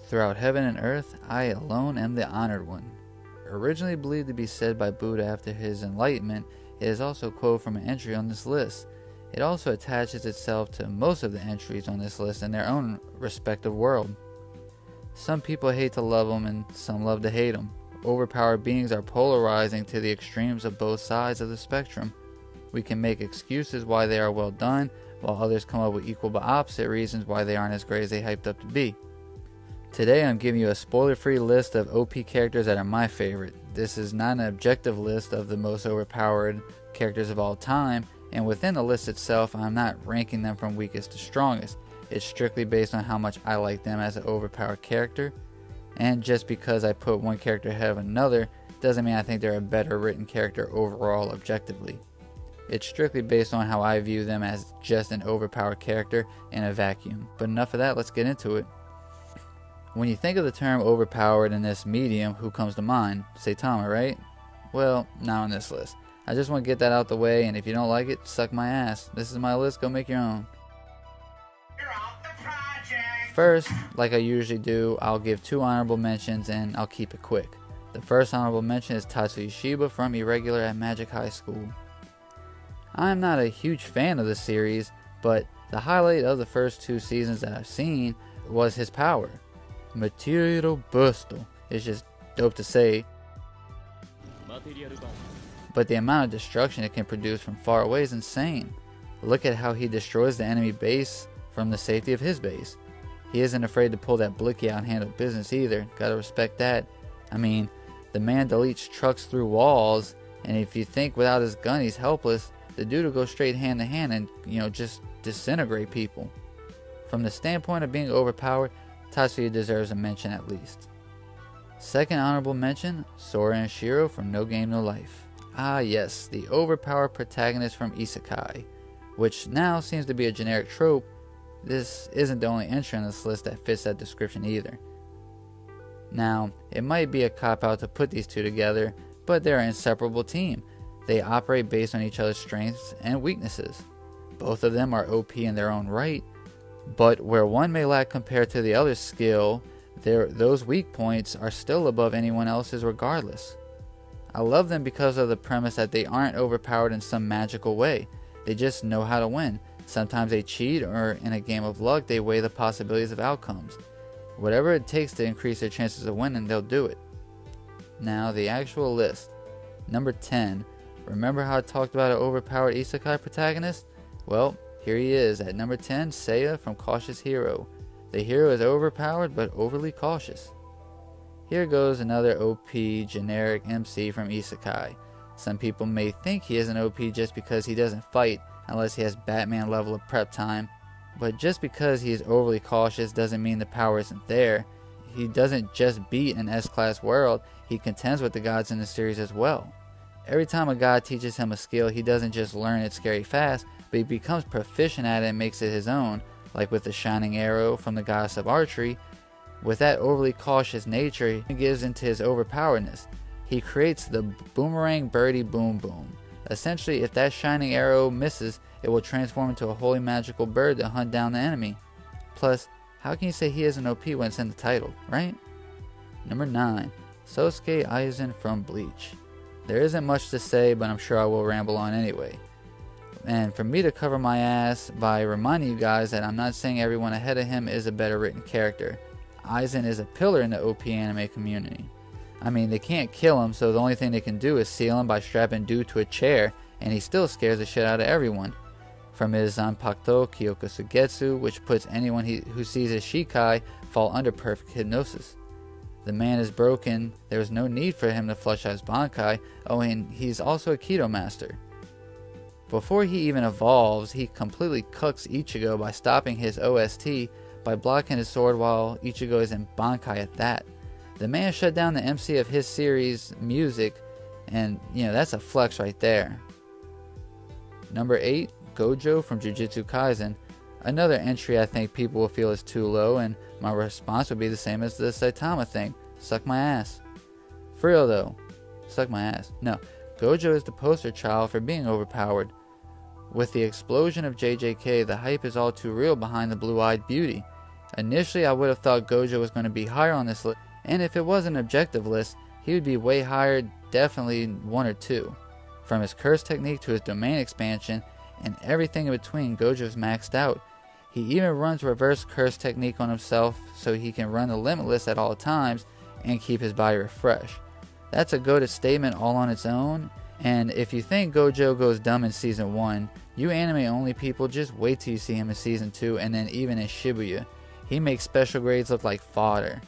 Throughout heaven and earth, I alone am the honored one. Originally believed to be said by Buddha after his enlightenment, it is also a quote from an entry on this list. It also attaches itself to most of the entries on this list in their own respective world. Some people hate to love them and some love to hate them. Overpowered beings are polarizing to the extremes of both sides of the spectrum. We can make excuses why they are well done, while others come up with equal but opposite reasons why they aren't as great as they hyped up to be. Today I'm giving you a spoiler-free list of OP characters that are my favorite. This is not an objective list of the most overpowered characters of all time, and within the list itself I'm not ranking them from weakest to strongest. It's strictly based on how much I like them as an overpowered character, and just because I put one character ahead of another doesn't mean I think they're a better written character overall objectively. It's strictly based on how I view them as just an overpowered character in a vacuum. But enough of that, let's get into it. When you think of the term overpowered in this medium, who comes to mind? Saitama, right? Well, not on this list. I just want to get that out the way, and if you don't like it, suck my ass. This is my list, go make your own. You're off the project. First, like I usually do, I'll give 2 honorable mentions and I'll keep it quick. The first honorable mention is Tatsuya Shiba from Irregular at Magic High School. I'm not a huge fan of the series, but the highlight of the first 2 seasons that I've seen was his power. Material Bursto. It's just dope to say. But the amount of destruction it can produce from far away is insane. Look at how he destroys the enemy base from the safety of his base. He isn't afraid to pull that blicky out and handle business either. Gotta respect that. I mean, the man deletes trucks through walls, and if you think without his gun he's helpless, the dude will go straight hand to hand and, just disintegrate people. From the standpoint of being overpowered, Tatsuya deserves a mention at least. Second honorable mention, Sora and Shiro from No Game No Life. Ah yes, the overpowered protagonist from Isekai, which now seems to be a generic trope. This isn't the only entry on this list that fits that description either. Now, it might be a cop-out to put these two together, but they're an inseparable team. They operate based on each other's strengths and weaknesses. Both of them are OP in their own right, but where one may lack compared to the other's skill, those weak points are still above anyone else's regardless. I love them because of the premise that they aren't overpowered in some magical way. They just know how to win. Sometimes they cheat, or in a game of luck they weigh the possibilities of outcomes. Whatever it takes to increase their chances of winning, they'll do it. Now the actual list. Number 10. Remember how I talked about an overpowered isekai protagonist? Well, here he is at number 10, Seiya from Cautious Hero. The hero is overpowered but overly cautious. Here goes another OP generic MC from isekai. Some people may think he is an OP just because he doesn't fight unless he has Batman level of prep time, but just because he is overly cautious doesn't mean the power isn't there. He doesn't just beat an S-class world, he contends with the gods in the series as well. Every time a god teaches him a skill, he doesn't just learn it scary fast, but he becomes proficient at it and makes it his own, like with the shining arrow from the goddess of archery. With that overly cautious nature, he gives into his overpoweredness. He creates the boomerang birdie boom boom. Essentially, if that shining arrow misses, it will transform into a wholly magical bird to hunt down the enemy. Plus, how can you say he isn't OP when it's in the title, right? Number 9. Sosuke Aizen from Bleach. There isn't much to say, but I'm sure I will ramble on anyway. And for me to cover my ass by reminding you guys that I'm not saying everyone ahead of him is a better written character. Aizen is a pillar in the OP anime community. I mean, they can't kill him, so the only thing they can do is seal him by strapping dude to a chair, and he still scares the shit out of everyone. From his Zanpakuto Kyoka Sugetsu, which puts anyone who sees his Shikai fall under perfect hypnosis. The man is broken, there is no need for him to flush out his Bankai, and he's also a Kido master. Before he even evolves, he completely cooks Ichigo by stopping his OST by blocking his sword while Ichigo is in Bankai at that. The man shut down the MC of his series music, and that's a flex right there. Number 8, Gojo from Jujutsu Kaisen. Another entry I think people will feel is too low, and my response would be the same as the Saitama thing. Suck my ass. For real though. Suck my ass. No. Gojo is the poster child for being overpowered. With the explosion of JJK, the hype is all too real behind the blue-eyed beauty. Initially, I would have thought Gojo was going to be higher on this list, and if it was an objective list, he would be way higher, definitely 1 or 2. From his curse technique to his domain expansion, and everything in between, Gojo's maxed out. He even runs reverse curse technique on himself so he can run the limitless at all times and keep his body refreshed. That's a goated statement all on its own, and if you think Gojo goes dumb in Season 1, you anime only people just wait till you see him in Season 2 and then even in Shibuya. He makes special grades look like fodder.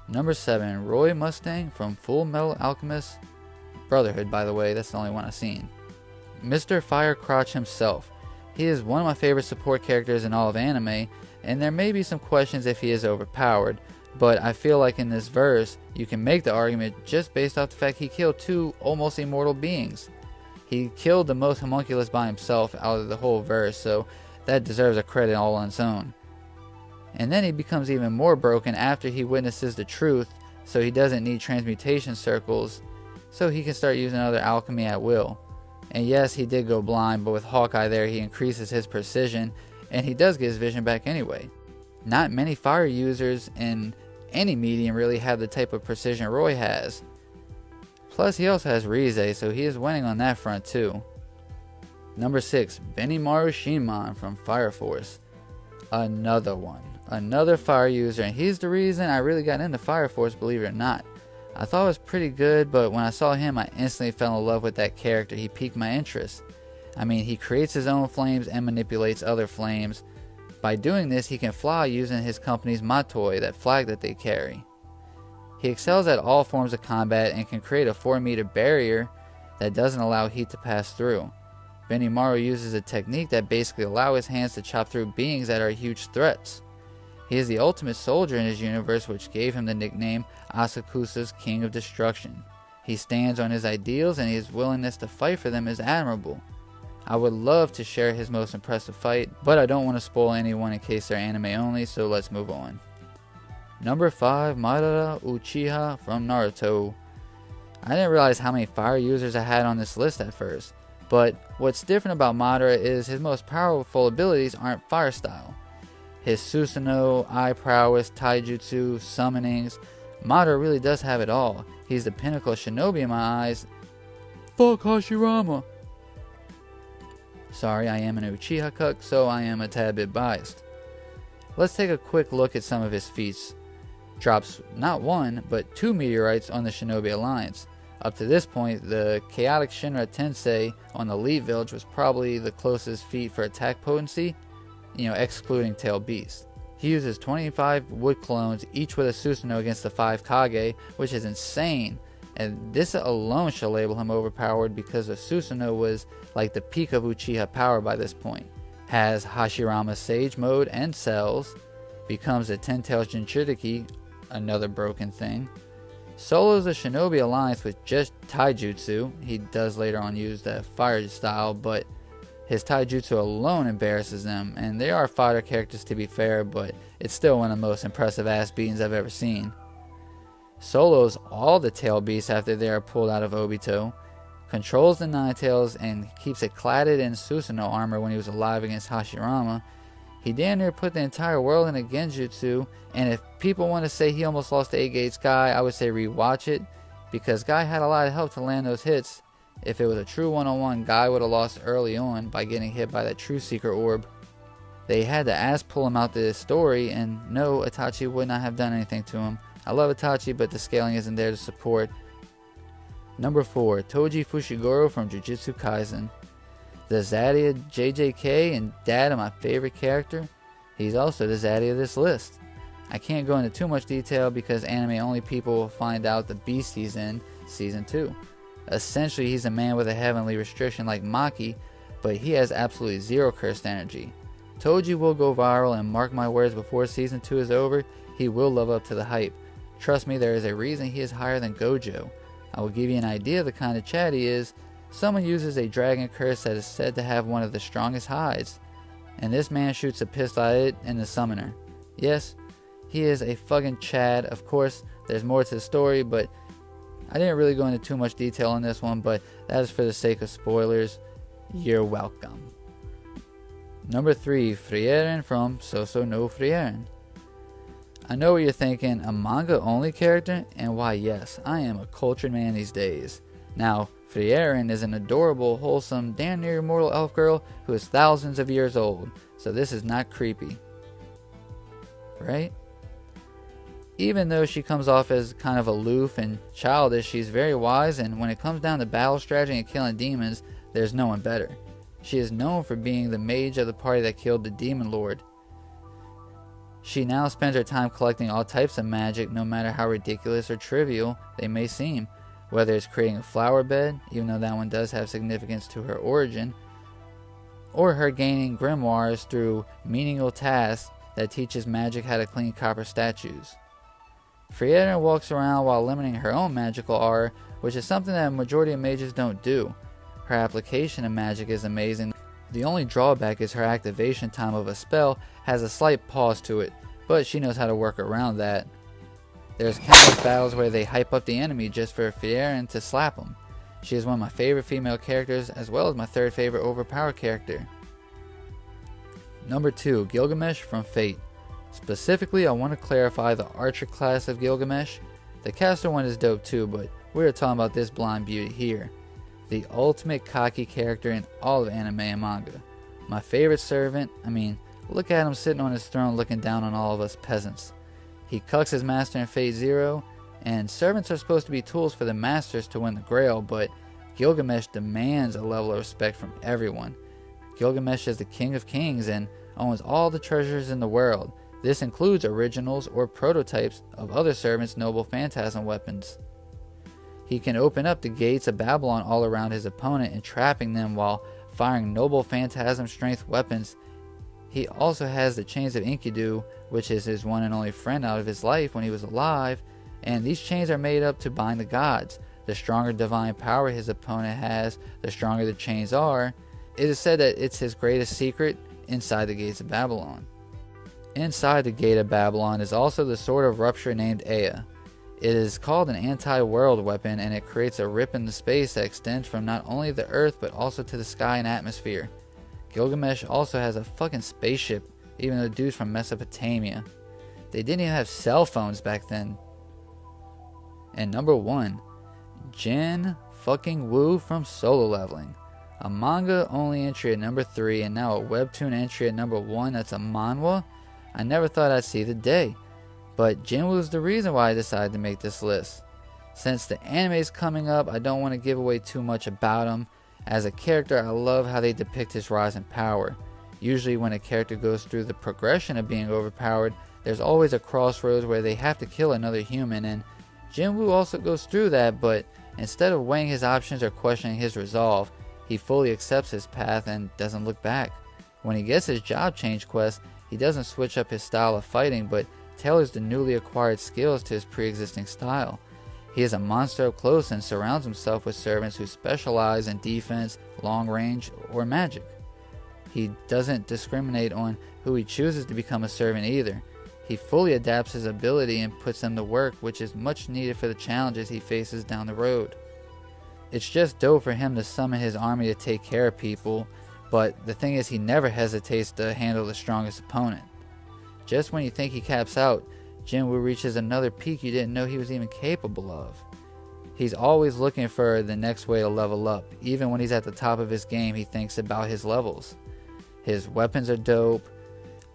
Number 7, Roy Mustang from Full Metal Alchemist Brotherhood, by the way, that's the only one I've seen. Mr. Firecrotch himself. He is one of my favorite support characters in all of anime, and there may be some questions if he is overpowered, but I feel like in this verse, you can make the argument just based off the fact he killed 2 almost immortal beings. He killed the most homunculus by himself out of the whole verse, so that deserves a credit all on its own. And then he becomes even more broken after he witnesses the truth, so he doesn't need transmutation circles, so he can start using other alchemy at will. And yes, he did go blind, but with Hawkeye there, he increases his precision, and he does get his vision back anyway. Not many fire users in any medium really have the type of precision Roy has. Plus, he also has Rize, so he is winning on that front too. Number 6, Bennimaru Shinman from Fire Force. Another one. Another fire user, and he's the reason I really got into Fire Force, believe it or not. I thought it was pretty good, but when I saw him, I instantly fell in love with that character. He piqued my interest. I mean, he creates his own flames and manipulates other flames. By doing this, he can fly using his company's Matoi, that flag that they carry. He excels at all forms of combat and can create a 4-meter barrier that doesn't allow heat to pass through. Bennimaru uses a technique that basically allows his hands to chop through beings that are huge threats. He is the ultimate soldier in his universe, which gave him the nickname Asakusa's King of Destruction. He stands on his ideals, and his willingness to fight for them is admirable. I would love to share his most impressive fight, but I don't want to spoil anyone in case they're anime only, so let's move on. Number 5, Madara Uchiha from Naruto. I didn't realize how many fire users I had on this list at first, but what's different about Madara is his most powerful abilities aren't fire style. His Susanoo, eye prowess, taijutsu, summonings, Madara really does have it all. He's the pinnacle of shinobi in my eyes. Fuck Hashirama! Sorry, I am an Uchiha cuck, so I am a tad bit biased. Let's take a quick look at some of his feats. Drops not 1, but 2 meteorites on the Shinobi Alliance. Up to this point, the chaotic Shinra Tensei on the Elite Village was probably the closest feat for attack potency, excluding Tail Beast. He uses 25 wood clones, each with a Susanoo against the 5 Kage, which is insane, and this alone shall label him overpowered because the Susanoo was like the peak of Uchiha power by this point. Has Hashirama Sage mode and cells, becomes a 10-tails Jinchuriki, another broken thing. Solos the Shinobi Alliance with just taijutsu. He does later on use the fire style, but his taijutsu alone embarrasses them, and they are fighter characters to be fair, but it's still one of the most impressive ass beatings I've ever seen. Solos all the tail beasts after they are pulled out of Obito, controls the Nine Tails, and keeps it cladded in Susanoo armor when he was alive against Hashirama. He damn near put the entire world in a genjutsu, and if people want to say he almost lost to 8-Gate Guy, I would say rewatch it, because Guy had a lot of help to land those hits. If it was a true one-on-one, Guy would have lost early on by getting hit by that True Seeker orb. They had to ass pull him out to this story, and no, Itachi would not have done anything to him. I love Itachi, but the scaling isn't there to support. Number 4, Toji Fushiguro from Jujutsu Kaisen. The Zaddy of JJK and dad of my favorite character. He's also the Zaddy of this list. I can't go into too much detail because anime only people will find out the beast he's in Season 2. Essentially, he's a man with a heavenly restriction like Maki, but he has absolutely zero cursed energy. Toji will go viral, and mark my words, before Season 2 is over, he will live up to the hype. Trust me, there is a reason he is higher than Gojo. I will give you an idea of the kind of chat he is. Someone uses a dragon curse that is said to have one of the strongest hides, and this man shoots a pistol at it and the summoner. Yes, he is a fucking Chad. Of course, there's more to the story, but I didn't really go into too much detail on this one, but that is for the sake of spoilers. You're welcome. Number 3, Frieren from Soso no Frieren. I know what you're thinking, a manga only character? And why yes, I am a cultured man these days. Now, Frieren is an adorable, wholesome, damn near immortal elf girl who is thousands of years old, so this is not creepy. Right? Even though she comes off as kind of aloof and childish, she's very wise, and when it comes down to battle strategy and killing demons, there's no one better. She is known for being the mage of the party that killed the demon lord. She now spends her time collecting all types of magic, no matter how ridiculous or trivial they may seem. Whether it's creating a flower bed, even though that one does have significance to her origin, or her gaining grimoires through menial tasks that teaches magic how to clean copper statues. Frieren walks around while limiting her own magical aura, which is something that a majority of mages don't do. Her application of magic is amazing. The only drawback is her activation time of a spell has a slight pause to it, but she knows how to work around that. There's countless battles where they hype up the enemy just for Frieren to slap them. She is one of my favorite female characters, as well as my third favorite overpowered character. Number 2, Gilgamesh from Fate. Specifically, I want to clarify the archer class of Gilgamesh. The caster one is dope too, but we are talking about this blind beauty here. The ultimate cocky character in all of anime and manga. My favorite servant, look at him sitting on his throne looking down on all of us peasants. He cucks his master in Fate Zero, and servants are supposed to be tools for the masters to win the grail, but Gilgamesh demands a level of respect from everyone. Gilgamesh is the king of kings and owns all the treasures in the world. This includes originals or prototypes of other servants' noble phantasm weapons. He can open up the gates of Babylon all around his opponent, entrapping them while firing noble phantasm strength weapons. He also has the chains of Enkidu, which is his one and only friend out of his life when he was alive, and these chains are made up to bind the gods. The stronger divine power his opponent has, the stronger the chains are. It is said that it's his greatest secret inside the gates of Babylon. Inside the gate of Babylon is also the sword of rupture named Ea. It is called an anti-world weapon, and it creates a rip in the space that extends from not only the earth but also to the sky and atmosphere. Gilgamesh also has a fucking spaceship, even though the dude's from Mesopotamia. They didn't even have cell phones back then. And number 1, jinwoo from Solo Leveling. A manga only entry at number 3 and now a webtoon entry at number 1 that's a manhwa. I never thought I'd see the day, but jinwoo is the reason why I decided to make this list. Since the anime is coming up, I don't want to give away too much about him. As a character, I love how they depict his rise in power. Usually when a character goes through the progression of being overpowered, there's always a crossroads where they have to kill another human, and jinwoo also goes through that, but instead of weighing his options or questioning his resolve, he fully accepts his path and doesn't look back. When he gets his job change quest, he doesn't switch up his style of fighting, but tailors the newly acquired skills to his pre-existing style. He is a monster up close and surrounds himself with servants who specialize in defense, long range, or magic. He doesn't discriminate on who he chooses to become a servant either. He fully adapts his ability and puts them to work, which is much needed for the challenges he faces down the road. It's just dope for him to summon his army to take care of people, but the thing is he never hesitates to handle the strongest opponent. Just when you think he caps out, jinwoo reaches another peak you didn't know he was even capable of. He's always looking for the next way to level up. Even when he's at the top of his game, he thinks about his levels. His weapons are dope,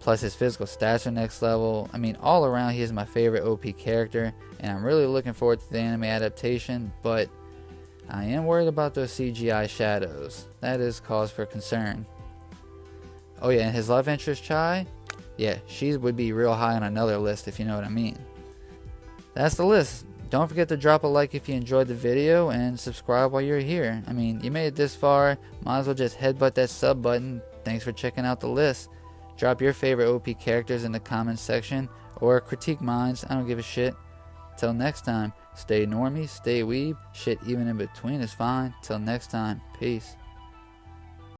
plus his physical stats are next level. All around he is my favorite OP character, and I'm really looking forward to the anime adaptation, but I am worried about those CGI shadows. That is cause for concern. Oh yeah, and his love interest Chai? Yeah, she would be real high on another list if you know what I mean. That's the list. Don't forget to drop a like if you enjoyed the video and subscribe while you're here. You made it this far, might as well just headbutt that sub button. Thanks for checking out the list. Drop your favorite OP characters in the comments section or critique mine. I don't give a shit. Till next time, stay normie, stay weeb, shit even in between is fine. Till next time, peace.